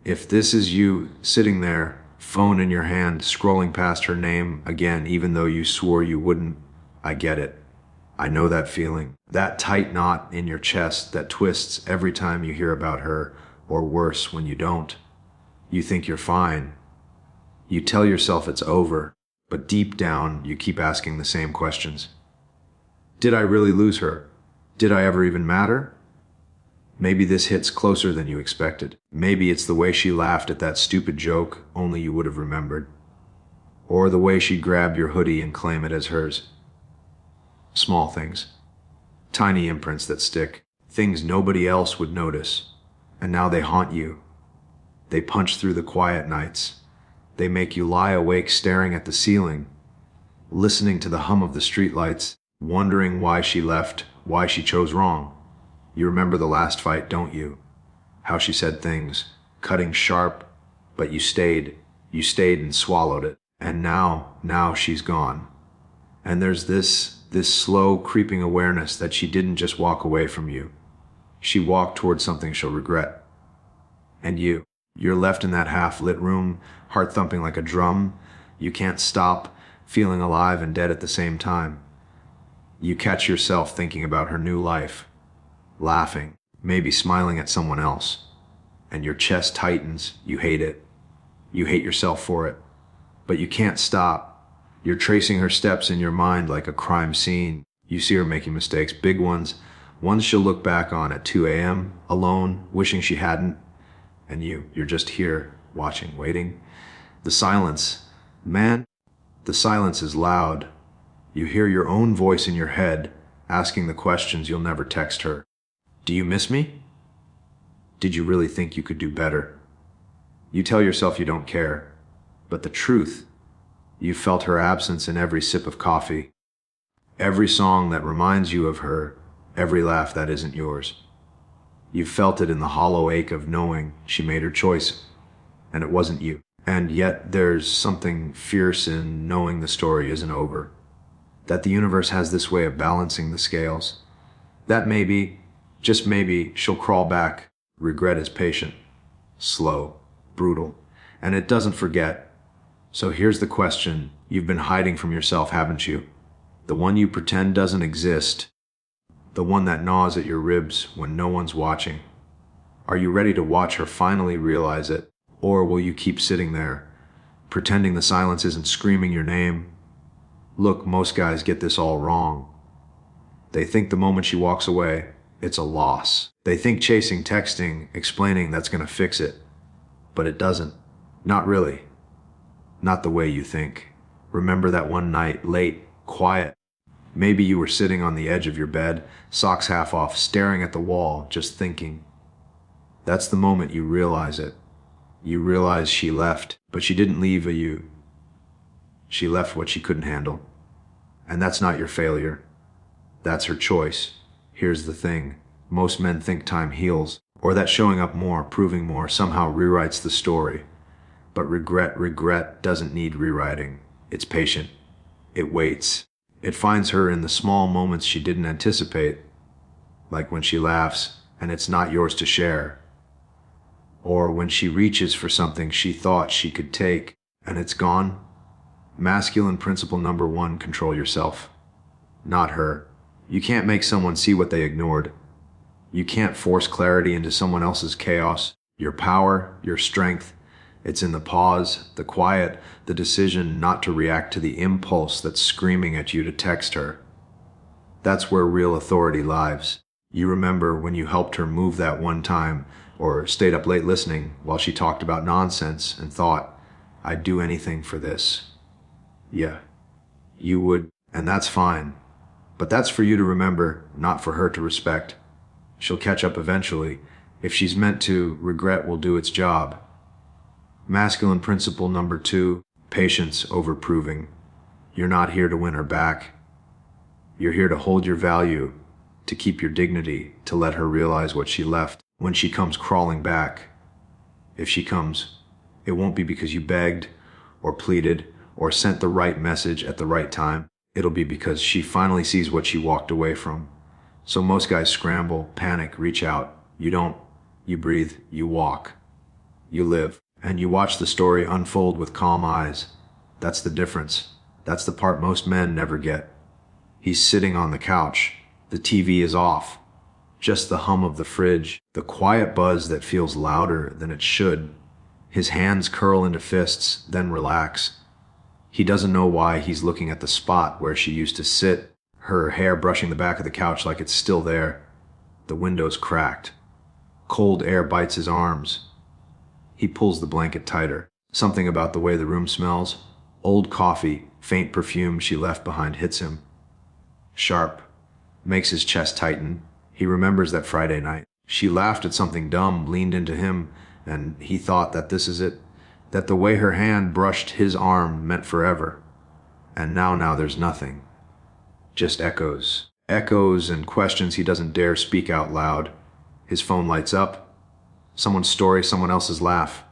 If this is you sitting there, phone in your hand, scrolling past her name again, even though you swore you wouldn't, I get it. I know that feeling. That tight knot in your chest that twists every time you hear about her, or worse, when you don't. You think you're fine. You tell yourself it's over, but deep down, you keep asking the same questions. Did I really lose her? Did I ever even matter? Maybe this hits closer than you expected. Maybe it's the way she laughed at that stupid joke only you would have remembered. Or the way she'd grab your hoodie and claim it as hers. Small things. Tiny imprints that stick. Things nobody else would notice. And now they haunt you. They punch through the quiet nights. They make you lie awake staring at the ceiling, listening to the hum of the streetlights, wondering why she left, why she chose wrong. You remember the last fight, don't you? How she said things, cutting sharp, but you stayed and swallowed it. And now she's gone. And there's this slow creeping awareness that she didn't just walk away from you. She walked towards something she'll regret. And you're left in that half-lit room, heart thumping like a drum. You can't stop, feeling alive and dead at the same time. You catch yourself thinking about her new life, laughing, maybe smiling at someone else. And your chest tightens. You hate it. You hate yourself for it. But you can't stop. You're tracing her steps in your mind like a crime scene. You see her making mistakes, big ones she'll look back on at 2 a.m., alone, wishing she hadn't. And you're just here, watching, waiting. The silence. Man, the silence is loud. You hear your own voice in your head, asking the questions you'll never text her. Do you miss me? Did you really think you could do better? You tell yourself you don't care. But the truth, you've felt her absence in every sip of coffee, every song that reminds you of her, every laugh that isn't yours. You've felt it in the hollow ache of knowing she made her choice, and it wasn't you. And yet there's something fierce in knowing the story isn't over, that the universe has this way of balancing the scales, that maybe, just maybe, she'll crawl back. Regret is patient, slow, brutal, and it doesn't forget. So here's the question you've been hiding from yourself, haven't you? The one you pretend doesn't exist. The one that gnaws at your ribs when no one's watching. Are you ready to watch her finally realize it? Or will you keep sitting there, pretending the silence isn't screaming your name? Look, most guys get this all wrong. They think the moment she walks away, it's a loss. They think chasing, texting, explaining that's gonna fix it. But it doesn't. Not really. Not the way you think. Remember that one night, late, quiet. Maybe you were sitting on the edge of your bed, socks half off, staring at the wall, just thinking. That's the moment you realize it. You realize she left, but she didn't leave you. She left what she couldn't handle. And that's not your failure. That's her choice. Here's the thing. Most men think time heals, or that showing up more, proving more, somehow rewrites the story. But regret doesn't need rewriting. It's patient. It waits. It finds her in the small moments she didn't anticipate, like when she laughs and it's not yours to share, or when she reaches for something she thought she could take and it's gone. Masculine principle number 1, control yourself, not her. You can't make someone see what they ignored. You can't force clarity into someone else's chaos. Your power, your strength, it's in the pause, the quiet, the decision not to react to the impulse that's screaming at you to text her. That's where real authority lies. You remember when you helped her move that one time, or stayed up late listening while she talked about nonsense and thought, I'd do anything for this. Yeah, you would, and that's fine. But that's for you to remember, not for her to respect. She'll catch up eventually. If she's meant to, regret will do its job. Masculine principle number 2, patience over proving. You're not here to win her back. You're here to hold your value, to keep your dignity, to let her realize what she left when she comes crawling back. If she comes, it won't be because you begged or pleaded or sent the right message at the right time. It'll be because she finally sees what she walked away from. So most guys scramble, panic, reach out. You don't. You breathe, you walk. You live, and you watch the story unfold with calm eyes. That's the difference. That's the part most men never get. He's sitting on the couch. The TV is off. Just the hum of the fridge, the quiet buzz that feels louder than it should. His hands curl into fists, then relax. He doesn't know why he's looking at the spot where she used to sit, her hair brushing the back of the couch like it's still there. The window's cracked. Cold air bites his arms. He pulls the blanket tighter. Something about the way the room smells. Old coffee, faint perfume she left behind hits him. Sharp. Makes his chest tighten. He remembers that Friday night. She laughed at something dumb, leaned into him, and he thought that this is it. That the way her hand brushed his arm meant forever. And now there's nothing. Just echoes. Echoes and questions he doesn't dare speak out loud. His phone lights up. Someone's story, someone else's laugh.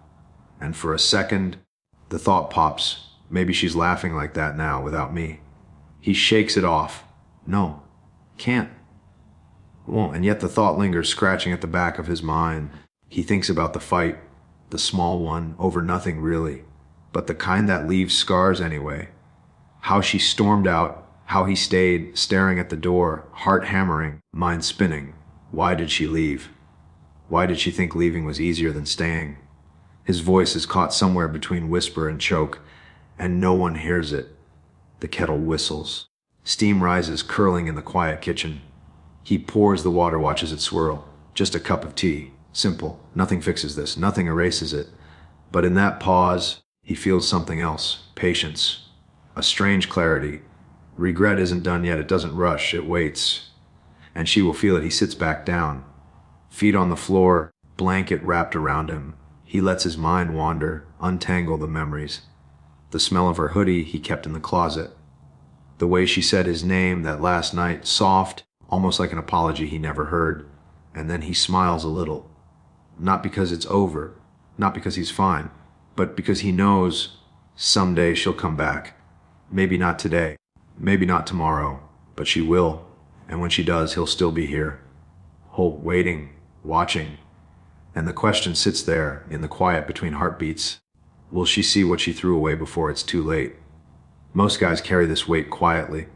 And for a second, the thought pops. Maybe she's laughing like that now without me. He shakes it off. No, can't. Won't. And yet the thought lingers, scratching at the back of his mind. He thinks about the fight, the small one, over nothing really, but the kind that leaves scars anyway. How she stormed out, how he stayed, staring at the door, heart hammering, mind spinning. Why did she leave? Why did she think leaving was easier than staying? His voice is caught somewhere between whisper and choke, and no one hears it. The kettle whistles. Steam rises, curling in the quiet kitchen. He pours the water, watches it swirl. Just a cup of tea. Simple. Nothing fixes this. Nothing erases it. But in that pause, he feels something else. Patience. A strange clarity. Regret isn't done yet. It doesn't rush. It waits. And she will feel it. He sits back down. Feet on the floor, blanket wrapped around him. He lets his mind wander, untangle the memories. The smell of her hoodie he kept in the closet. The way she said his name that last night, soft, almost like an apology he never heard. And then he smiles a little. Not because it's over, not because he's fine, but because he knows someday she'll come back. Maybe not today, maybe not tomorrow, but she will. And when she does, he'll still be here. Waiting, watching. And the question sits there in the quiet between heartbeats. Will she see what she threw away before it's too late? Most guys carry this weight quietly,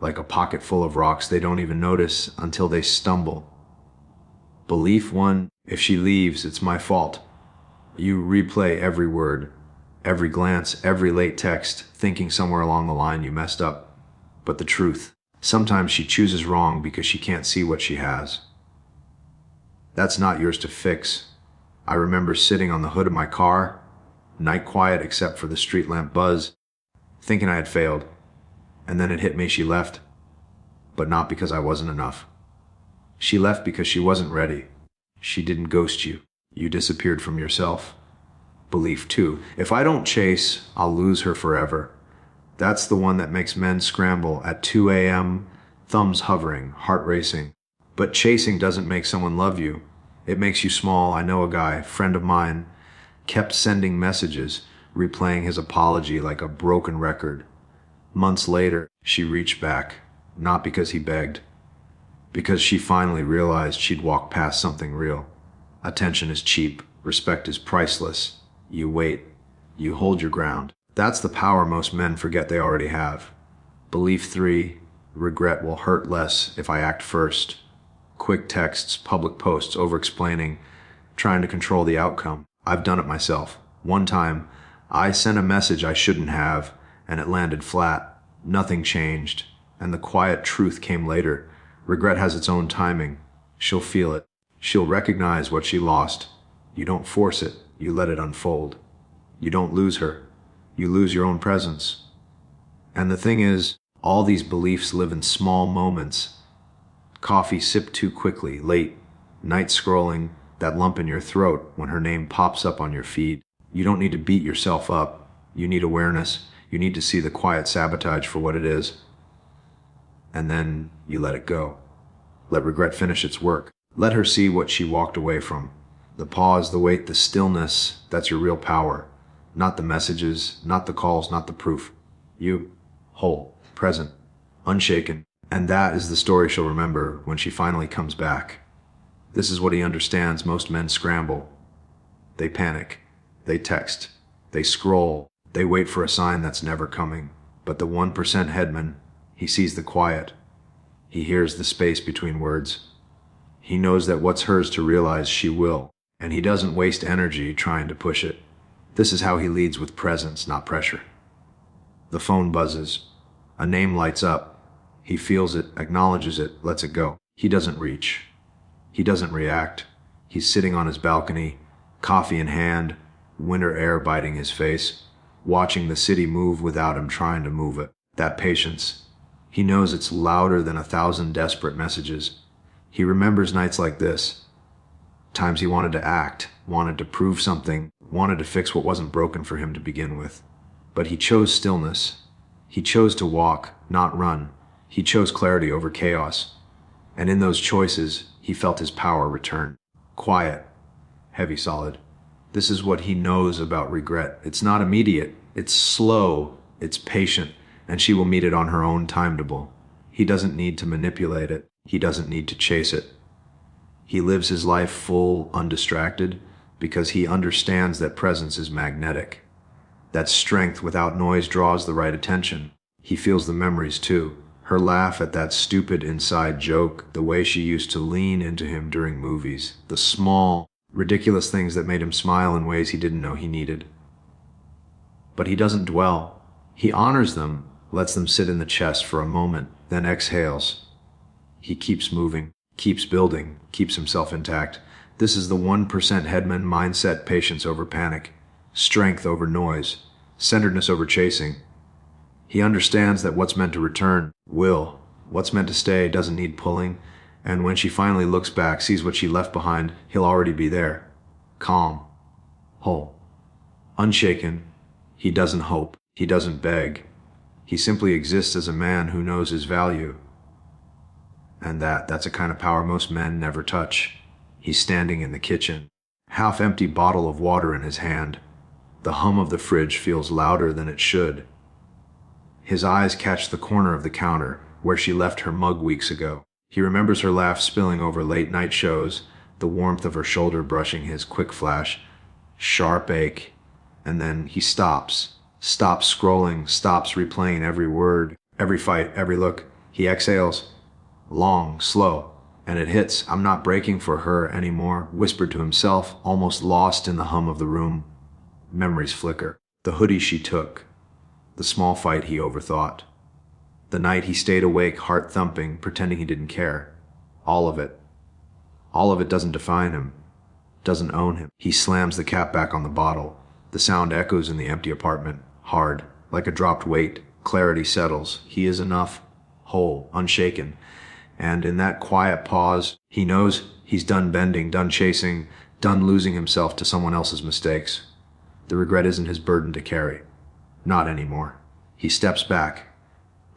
like a pocket full of rocks they don't even notice until they stumble. Belief one, if she leaves, it's my fault. You replay every word, every glance, every late text, thinking somewhere along the line you messed up. But the truth, sometimes she chooses wrong because she can't see what she has. That's not yours to fix. I remember sitting on the hood of my car, night quiet except for the street lamp buzz, thinking I had failed. And then it hit me, she left. But not because I wasn't enough. She left because she wasn't ready. She didn't ghost you. You disappeared from yourself. Belief two, if I don't chase, I'll lose her forever. That's the one that makes men scramble at 2 a.m., thumbs hovering, heart racing. But chasing doesn't make someone love you. It makes you small. I know a guy, friend of mine, kept sending messages, replaying his apology like a broken record. Months later, she reached back, not because he begged, because she finally realized she'd walked past something real. Attention is cheap. Respect is priceless. You wait. You hold your ground. That's the power most men forget they already have. Belief three, regret will hurt less if I act first. Quick texts, public posts, over-explaining, trying to control the outcome. I've done it myself. One time, I sent a message I shouldn't have, and it landed flat. Nothing changed, and the quiet truth came later. Regret has its own timing. She'll feel it. She'll recognize what she lost. You don't force it. You let it unfold. You don't lose her. You lose your own presence. And the thing is, all these beliefs live in small moments. Coffee sipped too quickly, late, night scrolling, that lump in your throat when her name pops up on your feed. You don't need to beat yourself up. You need awareness. You need to see the quiet sabotage for what it is. And then you let it go. Let regret finish its work. Let her see what she walked away from. The pause, the wait, the stillness, that's your real power. Not the messages, not the calls, not the proof. You, whole, present, unshaken. And that is the story she'll remember when she finally comes back. This is what he understands most men scramble. They panic. They text. They scroll. They wait for a sign that's never coming. But the 1% headman, he sees the quiet. He hears the space between words. He knows that what's hers to realize she will, and he doesn't waste energy trying to push it. This is how he leads with presence, not pressure. The phone buzzes. A name lights up. He feels it, acknowledges it, lets it go. He doesn't reach. He doesn't react. He's sitting on his balcony, coffee in hand, winter air biting his face, watching the city move without him trying to move it. That patience. He knows it's louder than 1,000 desperate messages. He remembers nights like this. Times he wanted to act, wanted to prove something, wanted to fix what wasn't broken for him to begin with. But he chose stillness. He chose to walk, not run. He chose clarity over chaos. And in those choices, he felt his power return. Quiet, heavy, solid. This is what he knows about regret. It's not immediate. It's slow. It's patient. And she will meet it on her own timetable. He doesn't need to manipulate it. He doesn't need to chase it. He lives his life full, undistracted, because he understands that presence is magnetic. That strength without noise draws the right attention. He feels the memories too. Her laugh at that stupid inside joke, the way she used to lean into him during movies, the small, ridiculous things that made him smile in ways he didn't know he needed. But he doesn't dwell. He honors them, lets them sit in the chest for a moment, then exhales. He keeps moving, keeps building, keeps himself intact. This is the 1% headman mindset: patience over panic, strength over noise, centeredness over chasing. He understands that what's meant to return will. What's meant to stay doesn't need pulling. And when she finally looks back, sees what she left behind, he'll already be there. Calm. Whole. Unshaken. He doesn't hope. He doesn't beg. He simply exists as a man who knows his value. And that's a kind of power most men never touch. He's standing in the kitchen, half-empty bottle of water in his hand. The hum of the fridge feels louder than it should. His eyes catch the corner of the counter where she left her mug weeks ago. He remembers her laugh spilling over late-night shows, the warmth of her shoulder brushing his quick flash, sharp ache, and then he stops scrolling, stops replaying every word, every fight, every look. He exhales, long, slow, and it hits. I'm not breaking for her anymore, whispered to himself, almost lost in the hum of the room. Memories flicker. The hoodie she took, the small fight he overthought, the night he stayed awake, heart thumping, pretending he didn't care. All of it. All of it doesn't define him, doesn't own him. He slams the cap back on the bottle. The sound echoes in the empty apartment, hard, like a dropped weight. Clarity settles. He is enough, whole, unshaken. And in that quiet pause, he knows he's done bending, done chasing, done losing himself to someone else's mistakes. The regret isn't his burden to carry. Not anymore. He steps back,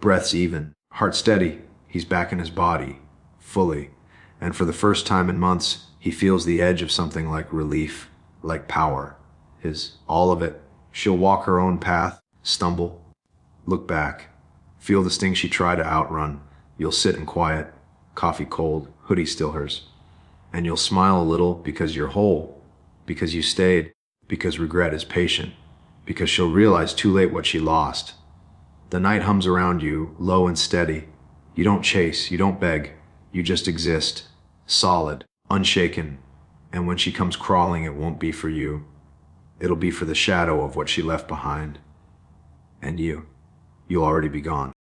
breaths even, heart steady. He's back in his body, fully. And for the first time in months, he feels the edge of something like relief, like power. All of it. She'll walk her own path, stumble, look back, feel the sting she tried to outrun. You'll sit in quiet, coffee cold, hoodie still hers. And you'll smile a little because you're whole, because you stayed, because regret is patient, because she'll realize too late what she lost. The night hums around you, low and steady. You don't chase, you don't beg, you just exist, solid, unshaken. And when she comes crawling, it won't be for you. It'll be for the shadow of what she left behind. And you'll already be gone.